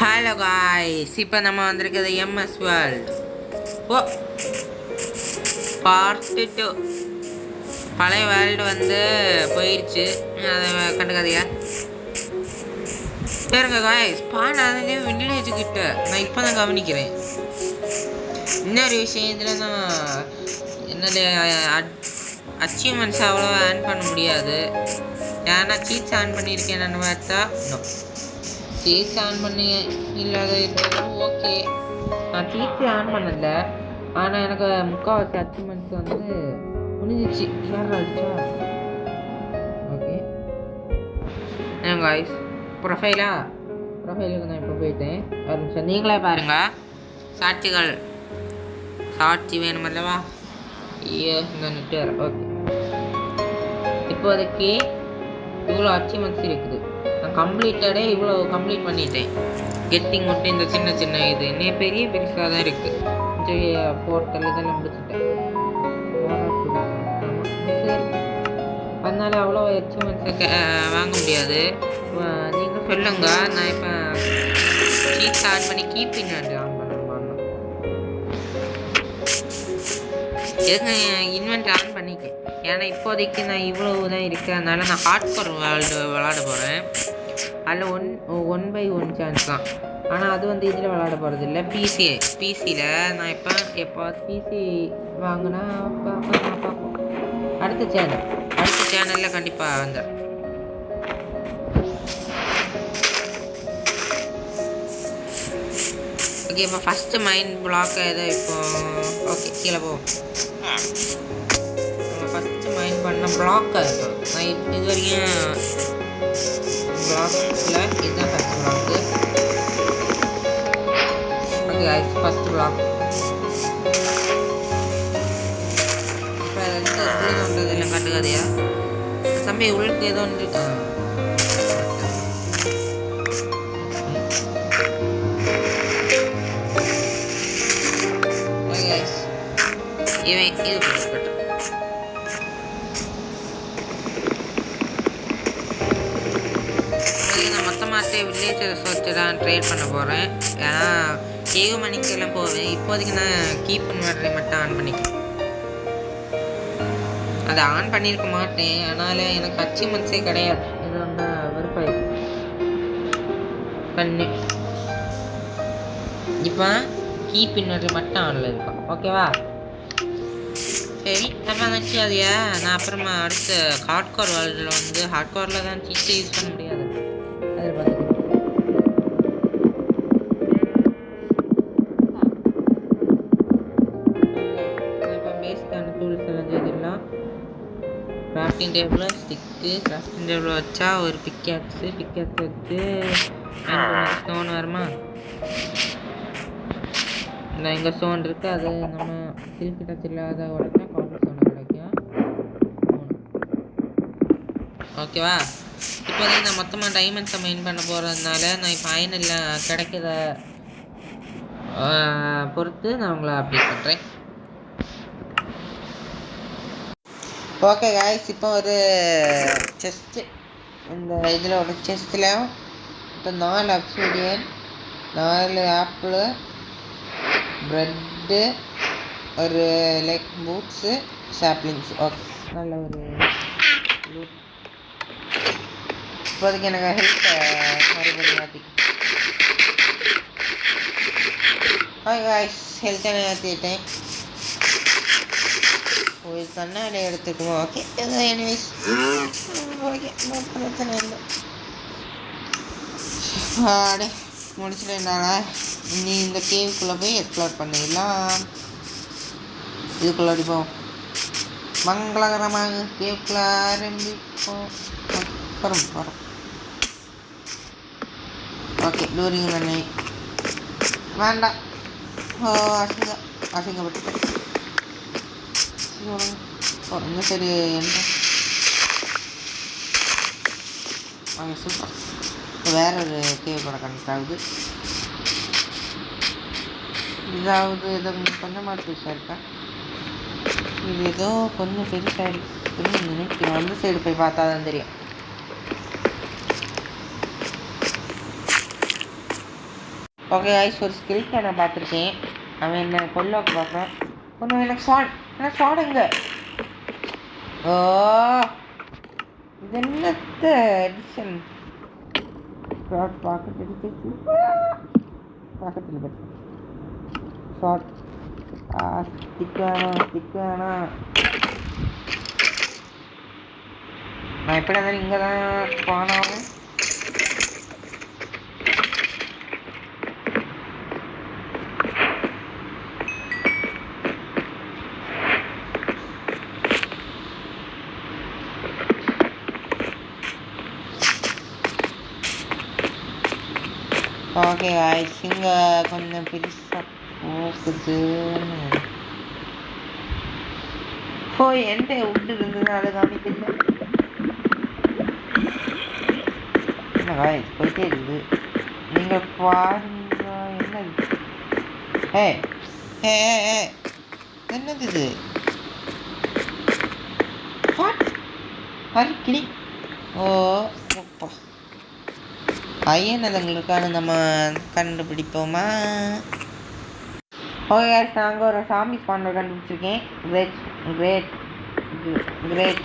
Hello guys, இப்போ நம்ம வந்திருக்கிறது எம்எஸ் வேர்ல்ட். ஓ, பார்ட் 2. பழைய வேர்ல்டு வந்து போயிடுச்சு, அதை கண்டுக்காதீங்க. சரிங்க காய்ஸ், பானே வில்லேஜுக்கிட்ட நான் இப்போ தான் கவனிக்கிறேன். இன்னொரு விஷயம், இதில் நான் என்னுடைய அச்சீவ்மெண்ட்ஸ் அவ்வளோ ஆன் பண்ண முடியாது. ஏன்னா சீட்ஸ் ஆன் பண்ணியிருக்கேன்னு பார்த்தா சீட்ஸ் ஆன் பண்ணி இல்லாத இருந்தாலும் ஓகே. நான் சீட்ஸ் ஆன் பண்ணல, ஆனால் எனக்கு முக்கால்வாசி அச்சீவ்மெண்ட்ஸ் வந்து முடிஞ்சிச்சு. ஷேர் ஆகிடுச்சா? ஓகே காய்ஸ், ப்ரொஃபைலுக்கு நான் இப்போ போயிட்டேன். ஒரு நிமிஷம் நீங்களே பாருங்கள். சாட்சி வேணுமல்லவா? ஐயோ, இந்த நெட்டு வேறு. ஓகே, இப்போதைக்கு இவ்வளோ அச்சீவ்மெண்ட்ஸ் இருக்குது. நான் கம்ப்ளீட்டடே இவ்வளோ கம்ப்ளீட் பண்ணிட்டேன். கெட்டிங் மட்டும் இந்த சின்ன சின்ன இது இன்னும் பெருசாக தான் இருக்குது. போர்ட்டல் இதெல்லாம் முடிச்சுட்டேன். சரி, அதனால அவ்வளோ அச்சீவ்மெண்ட்ஸை வாங்க முடியாது. நீங்கள் சொல்லுங்க, நான் இப்போ சீட்ஸ் ஆன் பண்ணி கீப்பிங் ஆன் பண்ணணும். எதுக்கு இன்வென்ட் ஆன் பண்ணிக்க? ஏன்னா இப்போதைக்கு நான் இவ்வளவு தான் இருக்கேன். அதனால நான் ஹார்ட்கோர் வேர்ல்டு விளாட போகிறேன். அதில் 1/1 சான்ஸ் தான். ஆனால் அது வந்து இதில் விளாட போகிறது இல்லை. பிசியில் நான் எப்போ பிசி வாங்கினா பார்ப்போம். அடுத்த சேனலில் கண்டிப்பாக வந்துடும். ஓகே, இப்போ ஃபஸ்ட்டு மைண்ட் பிளாக் ஏதோ இப்போ ஓகே கீழே போவோம். ஃபஸ்ட்டு மைண்ட் பண்ண பிளாக்காக இருக்கும். நான் இது வரைக்கும் பிளாக்கில் இதுதான் first block. Okay guys, first block. இப்போ உள்ளது கண்டுக்காதையா தம்பி? உள்ளுக்கு ஏதோ ஒன்று இவன் இது பண்ணப்பட்டு நான் மொத்தமாகத்தே வில்லேஜ் ரிசர்ச் தான் ட்ரேட் பண்ண போகிறேன். ஏன்னா 7 மணிக்கெல்லாம் போவேன். இப்போதைக்கு நான் கீப் இன்வெர்டரை மட்டும் ஆன் பண்ணிக்கிறேன். அதை ஆன் பண்ணியிருக்க மாட்டேன், அதனால் எனக்கு அச்சீவ்மெண்ட்ஸே கிடையாது. இது வந்து வெறுப்பாய் பண்ணு. இப்போ கீப் இன்வெர்டர் மட்டும் ஆனில் இருக்கும். ஓகேவா? சரி, நம்ம நினச்சி அதையா நான் அப்புறமா அடுத்த ஹார்ட்கோர் வேர்ல்டில் வந்து ஹார்ட்கோரில் தான் சீட்ஸை யூஸ் பண்ண முடியாது. அதில் பார்த்துக்கலாம். இப்போ பேசிக்கான டூல்ஸ் எல்லாம் செய்திடலாம். Crafting table stick, crafting table வச்சா ஒரு பிக்கேட்ஸ் வச்சு ஸ்டோன் வருமா? இந்த எங்கே ஸ்டோன் இருக்குது, அது நம்ம சில்க் டச் இல்லாத உடனே காப்பர் ஸ்டோன் கிடைக்கும். ஓகேவா? இப்போதைக்கு நான் மொத்தமாக டைமண்ட்ஸை மைன் பண்ண போகிறதுனால நான் இப்போ ஃபைனலில் கிடைக்கிறத பொறுத்து நான் உங்களை அப்டேட் பண்ணுறேன். ஓகே காய்ஸ், இப்போ ஒரு செஸ்ட்டு, இந்த இதில் ஒரு செஸ்ட்டில் இப்போ 4 அப்சீடியன், 4 ஆப்பிள், ப்ரெட்டு, ஒரு லைக் பூட்ஸு, சாப்ளிங்ஸ். ஓகே, நல்ல ஒரு லூட். இப்போதைக்கு எனக்கு ஹெல்த்தை மறுபடியும் மாற்றிக்க. ஓகே காய்ஸ், ஹெல்த்தை மாற்றிட்டேன். ஒரு கண்ணாடி எடுத்துக்குவோம். ஓகே, எனிவேஸ் ஓகே, பிரச்சனை இல்லை. அடே முடிச்சுட்டேன்டால. நீ இந்த கேவுக்குள்ளே போய் எக்ஸ்ப்ளோர் பண்ணிடலாம். இதுக்குள்ளே அடிப்போம். மங்களகரமாக கேவுக்குள்ளே ஆரம்பிப்போம். போகிறோம். ஓகே, டூரிங் பண்ணி வேண்டாம். அசிங்கப்பட்டு ஒன்று சரி என்ன அங்கே சூப்பர். வேற ஒரு கேவ் கூட கனெக்ட் ஆகுது. இதாவது ஏதோ கொஞ்சமாக பெருசாக இருக்கா? இது ஏதோ கொஞ்சம் பெருசாக இருக்குன்னு நினைக்கிறேன். அந்த சைடு போய் பார்த்தா தான் தெரியும். ஓகே ஐஸ் ஒரு ஸ்கில்ட்டை நான் பார்த்துருக்கேன். அவன் என்ன கொல்லோக்கு பார்க்குறான். ஒன்றும் எனக்கு ஷாட் எங்கே? ஓ இது என்னத்த எடிஷன் ஷாட் பக்கத்தில் ஷாட் ஸ்டிக் வேணாம். நான் எப்படி இருந்தாலும் இங்கே தான் ஸ்பான் ஆகும். ஓகே ஐஸ் இங்கே கொஞ்சம் பெருசாக போகுதுன்னு என்கிட்ட விட்டு இருந்தது அதை காமிக்கல. என்ன காய்ஸ் போயிட்டே இருக்குது. நீங்கள் பாருங்க என்னது என்னது இது கிளி. ஓ அப்பா ஐயனதுங்களுக்கான நம்ம கண்டுபிடிப்போமா? ஓகே கேஸ் நாங்கள் ஒரு சாமி ஸ்பானர் கண்டுபிடிச்சிருக்கேன். கிரேட்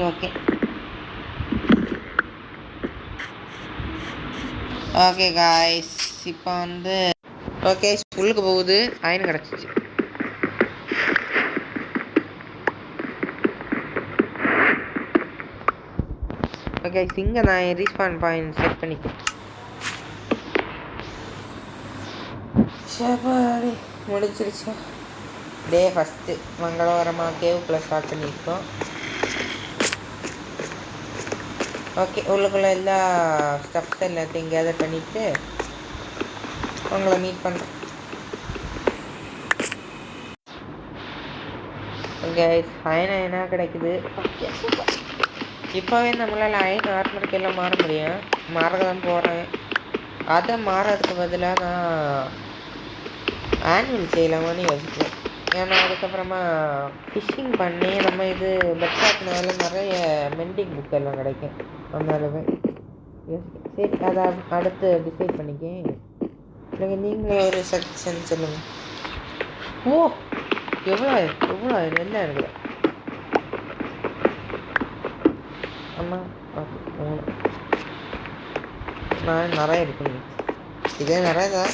ஓகே காய்ஸ் இப்போ வந்து ஓகே ஸ்கூலுக்கு போகுது. அயன் கிடச்சிச்சு. ஓகே இங்கே நான் ரீஸ்பான் பாயிண்ட் செட் பண்ணிக்கிறேன். சரி முடிச்சிருச்சா? டே ஃபஸ்ட்டு மங்களகரமாக கேவுக்குள்ளே ஸ்டார்ட் பண்ணியிருக்கோம். ஓகே உள்ளுக்குள்ளே எல்லா ஸ்டப்ஸ் எல்லாத்தையும் கேதர் பண்ணிவிட்டு உங்களை மீட் பண்ணுறேன். ஓகே அயனா கிடைக்குது. இப்போவே நம்மளால் அயன் ஆர்மருக்கு எல்லாம் மாற முடியும். மாறதான் போகிறேன். அதை மாறதுக்கு பதிலாக நான் ஆனுவல் செய்யலாமான்னு யோசிக்கிறேன். ஏன்னா அதுக்கப்புறமா ஃபிஷ்ஷிங் பண்ணி நம்ம இது பெட்ராக்னால நிறைய மெண்டிங் புக் எல்லாம் கிடைக்கும். அதனாலவே யோசிக்கிறேன். சரி அதை அடுத்து டிசைட் பண்ணிக்கேன். எனக்கு நீங்களே ஒரு சஜஷன் சொல்லுங்கள். ஓ எவ்வளோ ஆயிரம் என்ன இருக்குது? ஆமாம் ஓகே நான் நிறைய இருக்குங்க. இதே நிறைய தான்.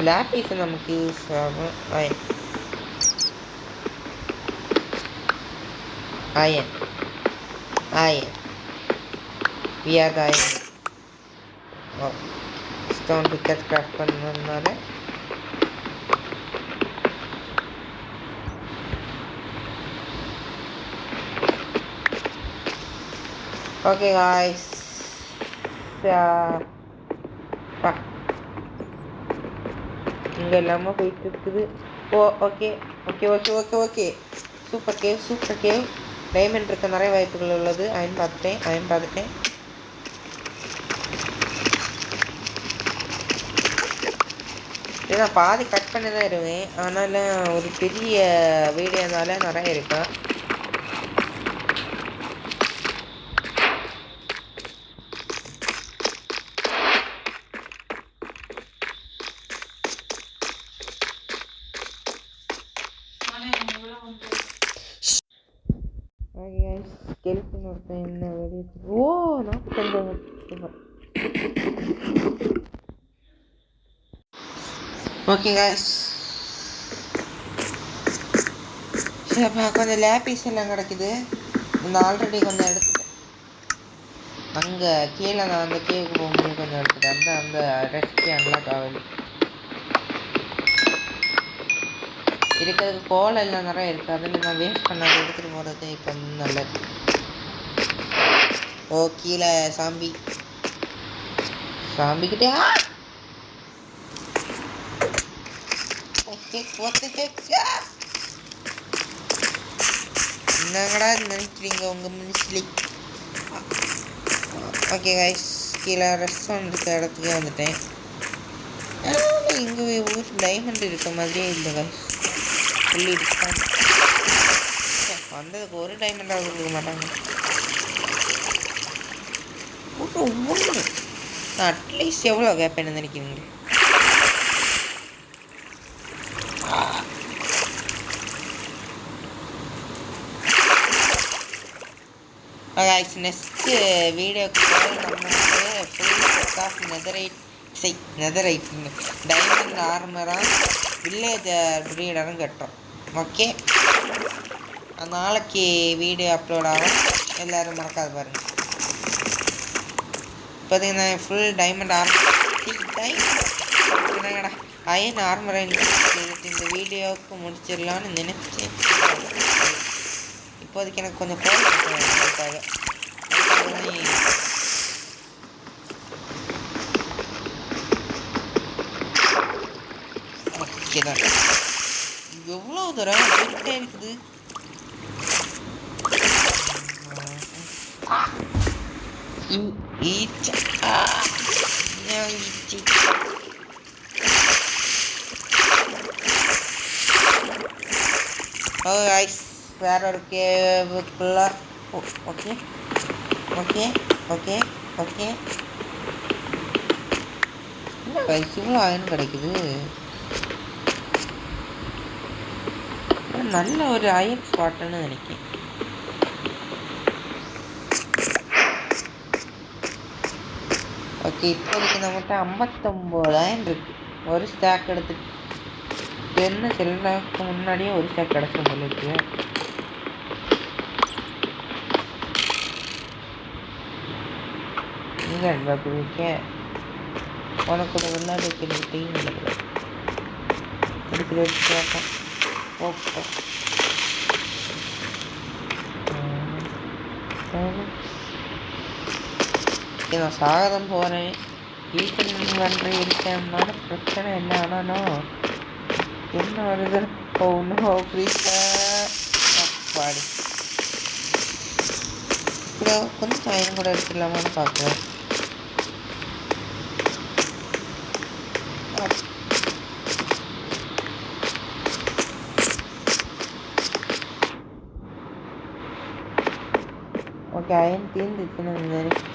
லேப்பீஸ் நமக்கு யூஸ் ஆகும். Iron we are the iron. Stone pickers craft பண்ணதுனால ஓகே காய்ஸ் இங்கே இல்லாமல் போயிட்டு இருக்குது. ஓகே சூப்பர் கேவ் டைமண்ட் இருக்க நிறைய வாய்ப்புகள் உள்ளது. அயன் பார்த்துட்டேன். நான் பாதி கட் பண்ணி தான் இருவேன். ஆனாலும் ஒரு பெரிய வீடியோ இருந்தாலும் நிறைய இருக்கும். ஸ்கெல்டன் ஒருத்தன் என்ன வெளியே 45 சூப்பர். ஓகே காய்ஸ் சரிப்பா கொஞ்சம் லேப்பீஸ் எல்லாம் கிடைக்குது. நான் ஆல்ரெடி கொஞ்சம் எடுத்துட்டேன். அங்கே கீழே நான் அந்த கேவுக்கு போகும்போது கொஞ்சம் எடுத்துட்டேன். அந்த ரெசிபி அன்லாக் ஆகுது. இருக்கிறதுக்கு கோலம் எல்லாம் நிறைய இருக்குது. அதில் நான் வேஸ்ட் பண்ணாத எடுத்துகிட்டு போகிறது இப்போ நல்லது. கீழே சாம்பிக்கிட்டே என்னங்கடா நினைக்கிறீங்க உங்கள் மினிஸ்லி? ஓகே கைஸ் கீழே ரெஸ்டாரண்ட் இருக்க இடத்துக்கே வந்துட்டேன். இங்கே ஊர் டைமண்ட் இருக்க மாதிரியே இல்லை guys. Fully discount. வந்ததுக்கு ஒரு டைமண்டாக கொடுக்க மாட்டாங்க. ஒன்று நான் அட்லீஸ்ட் எவ்வளோ கேட்பேன்னு நினைக்கிறீங்க? நெக்ஸ்ட்டு வீடியோக்கு நம்ம வந்து full set of netherite diamond ஆர்மராக வில்லேஜர் ப்ரீடரும் கட்டுறோம். ஓகே, நாளைக்கு வீடியோ அப்லோட் ஆகும், எல்லோரும் மறக்காத பாருங்கள். பார்த்தீங்கன்னா ஃபுல் டைமண்ட் என்னங்கடா அயன் ஆர்மரை இந்த வீடியோவுக்கு முடிச்சிடலான்னு நினச்சேன். இப்போதைக்கு எனக்கு கொஞ்சம் கோல் ஓகே தான். எவ்வளோ தூரம் போயிட்டே இருக்குது. வேற ஒரு கேவுக்குள்ள. Okay okay okay okay. என்ன கைஸ் இவ்வளோ அயன் கிடைக்குது? நல்ல ஒரு அயன் ஸ்பாட்டுன்னு நினைக்கிறேன். ஓகே, இப்போதைக்கு நம்மகிட்ட 59,000 இருக்குது. ஒரு ஸ்டாக் எடுத்துட்டு என்ன செல்லுக்கு முன்னாடியே ஒரு ஸ்டாக் கிடச்ச போல இருக்கு. நீங்கள் அன்பா குடிக்க உனக்கு ஒரு விளையாட்டு வைக்கிறீங்க எடுத்து ஓப்போ. நான் சாகதம் போகிறேன். வீட்டில் வந்து இருக்கேன்னால பிரச்சனை இல்லை. ஆனாலும் என்ன வருது? ஒன்றும் பாடி இப்போ கொஞ்சம் அயன் கூட எடுத்துடலாமான்னு பார்க்குறேன். ஓகே, அயன் தீர்ந்துச்சுன்னு நினைக்கிறேன்.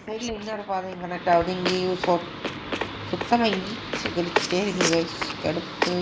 சைடில் இன்னொரு பாதையும் கனெக்ட் ஆகுது. இங்கேயும் சுத்தமாக ஈச்சு கழிச்சுட்டே இருக்கு கைஸ். கடுப்பு.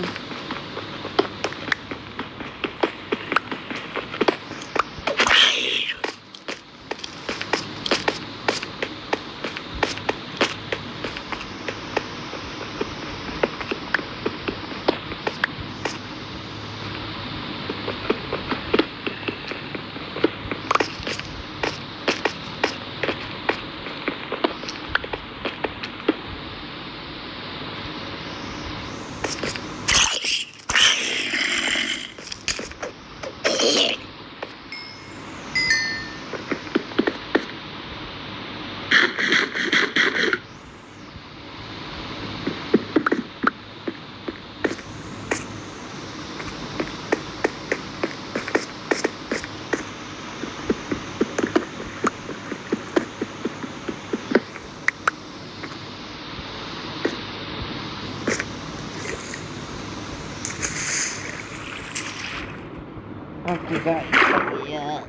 Okay guys, yeah.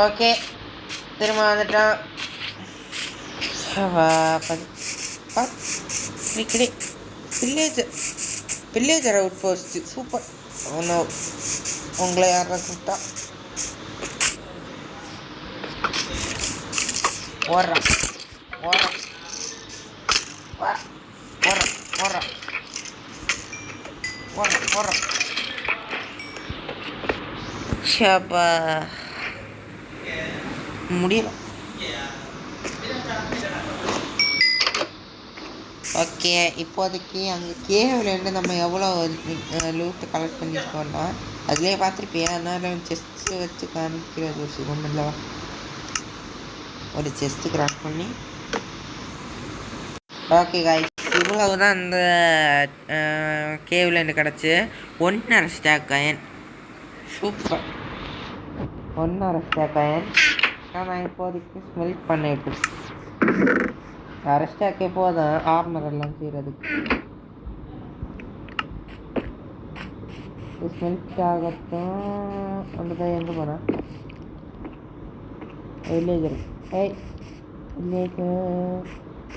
Okay, terima kasih. Villager out post super. ஒன்றும் உங்களை யாரை கூப்பிட்டா ஓடுறான் ஓடுறான் ஓடுறான் ஓடுறான் ஓடுறான் ஓடுறான். ஷாப்பா முடியல. ஓகே, இப்போதைக்கு அங்கே கேவ்லேருந்து நம்ம எவ்வளோ லூட்டு கலெக்ட் பண்ணியிருக்கோம்னா அதுலேயே பார்த்துருப்பியா. அதனால செஸ்ட்டு வச்சு காமிக்கிறது ஒரு சுகம் இல்லை. ஒரு செஸ்ட்டு கிராக் பண்ணி ஓகே காய்ஸ், இவ்வளவு தான் அந்த கேவ்லேருந்து கிடச்சி 1.5 stack iron. Super, 1.5 stack iron. நான் இப்போதைக்கு ஸ்மெல்ட் பண்ணிட்டு அரைஸ்டாக்கே போதும் ஆர்மர் எல்லாம் செய்கிறதுக்கு. ஸ்மெல்ட் ஆகட்டும். அந்த பையன் எங்கே போகிறான்? வில்லேஜர். ஏய் வில்லேஜர்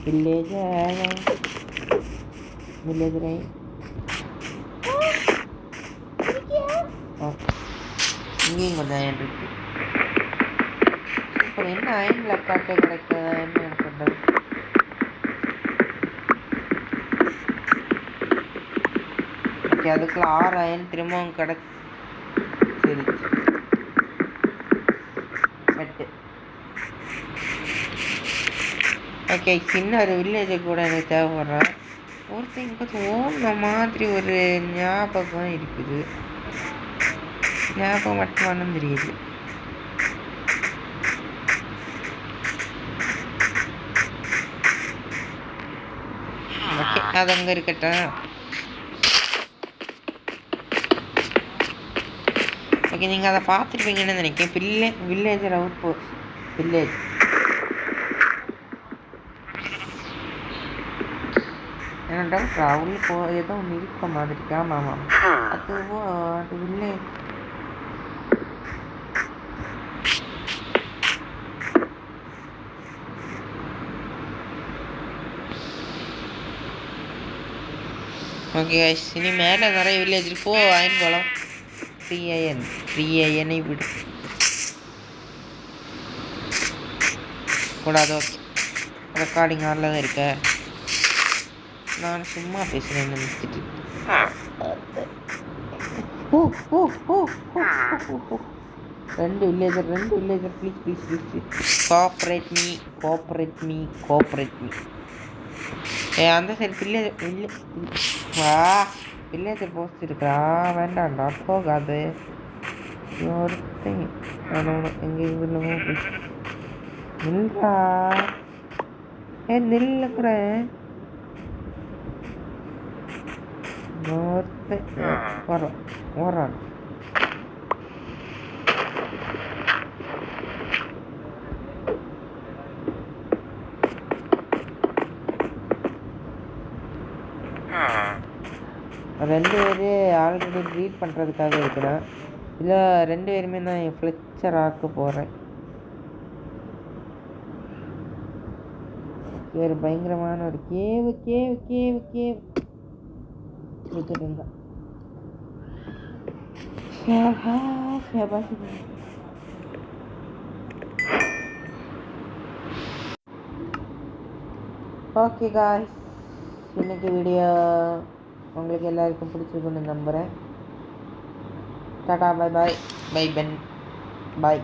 வில்லேஜர் வில்லேஜரை இங்கேயும் கொஞ்சம் அயன் இருக்கு. சூப்பர். என்ன அயனில் காட்டு கிடைக்காதுன்னு எனக்கு பண்ணுறது. ஓகே, அதுக்குள்ள 6 அயன் திரும்பவும் சரி பட்டு. ஓகே, சின்ன ஒரு வில்லேஜை கூட எனக்கு தேவைப்படுறேன். ஒருத்தங்க கொஞ்சம் ஓடுன மாதிரி ஒரு ஞாபகம் இருக்குது. ஞாபகம் மட்டும் தெரியுது. ஓகே, அது அங்கே இருக்கட்டும். ஓகே, நீங்கள் அதை பார்த்துருப்பீங்கன்னு நினைக்கிறேன். Villager out post village. ஏன்னா அவளுக்கு ஏதோ ஒன்று இருக்க மாதிரி. ஆமாம், அது வில்லேஜ். ஓகே கைஸ், இனி மேலே நிறைய வில்லேஜ் இருக்கோ. அயன் போகலாம். ஃப்ரீ அயனை விடு கூடாது. ஓகே, ரெக்கார்டிங் ஆனில் தான் இருக்க. நான் சும்மா பேசுகிறேன் நினைச்சிட்டு. ரெண்டு வில்லேஜர் ப்ளீஸ் கோஆப்ரேட் மீ. அந்த சைடு வில்லேஜர் போஸ்ட் இருக்கா? வேண்டாம்டா, போகாது. ஒருத்தங்க எங்கே நில்றா. நில்லுக்குறேன். வரான். ரெண்டு பேர் ஆல்ரெடி ப்ரீட் பண்ணுறதுக்காக இருக்கிறேன். இல்லை, 2 பேருமே நான் என் ஃப்ளெக்சர் ஆக்க போகிறேன். வேறு பயங்கரமான ஒரு கேவ் இருந்தா. ஓகே காய்ஸ், இன்னைக்கு வீடியோ உங்களுக்கு எல்லாருக்கும் பிடிச்சிருக்குன்னு நம்புகிறேன். டாடா, பை பென், பாய்.